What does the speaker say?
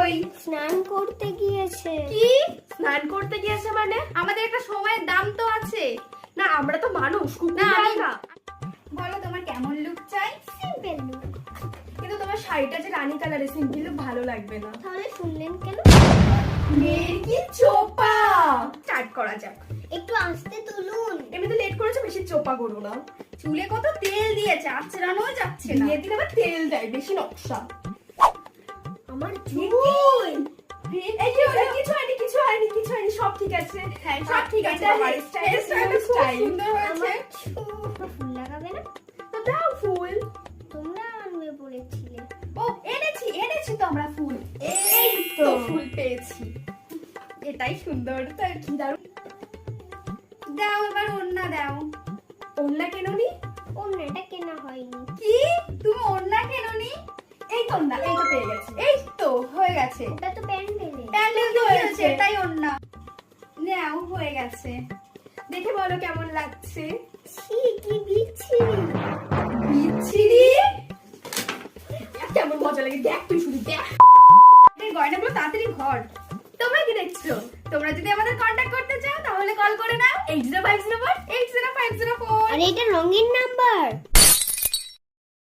কই? স্নান করতে গিয়েছে। কি স্নান করতে গিয়েছে মানে? আমাদের একটা সময়ের দাম তো আছে না, আমরা তো মানুষ। না না, বলো তোমার কেমন লুক চাই? Simple look. কিন্তু তোমার শাড়িটা যে রানী কালারের, সিম্পল লুক ভালো লাগবে না। তাহলে শুনলেন কেন? মেয়ের কি চোপা। স্টার্ট করা যাক। একটু আস্তে তুলুন। এমনিতে লেট করেছে, বেশি চোপা করো না। চুলে কত তেল দিয়েছে, আঁচড়ানো যাচ্ছে না। বিয়ের দিন আবার তেল দেয়, বেশি নকশা। আমার চুল। এই যে ওটা কিছু হয়নি, কিছু হয়নি, কিছু হয়নি, সব ঠিক আছে। হ্যাঁ, সব ঠিক আছে। এটা বাবার hair style খুব স্টাইল। সুন্দর হয়েছে। আমার চুল। ফুল লাগাবে না? তো দাও ফুল। তোমরা আনবে বলেছিলে। ও এনেছি তো আমরা ফুল। এই তো ফুল পেয়েছি। এটাই সুন্দর। তা কি দারুণ। দাও এবার ওড়না দাও। ওড়না কেননি? অন্যটা কেনা হয়নি। কি তুমি ওড়না কেননি? এই তো ওড়না, এই তো পেয়ে গেছে। এই তো হয়ে গেছে। ওটা তো প্যান্ডেলে। প্যান্ডেল তো হয়েছে। হয়েছে, এটাই ওড়না। নাও হয়ে গেছে। দেখে বলো কেমন লাগছে। ছি, কি বিচ্ছিরি। বিচ্ছিরি। কেমন মজা লাগে, দেখ তুই শুধু দেখ। এই গয়নাগুলো তাড়াতাড়ি ভর। তোমরা কি দেখছো? তোমরা যদি আমাদের কন্টাক্ট করতে চাও তাহলে কল করে নাও 8050 805004। আর এটা রঙিন নাম্বার।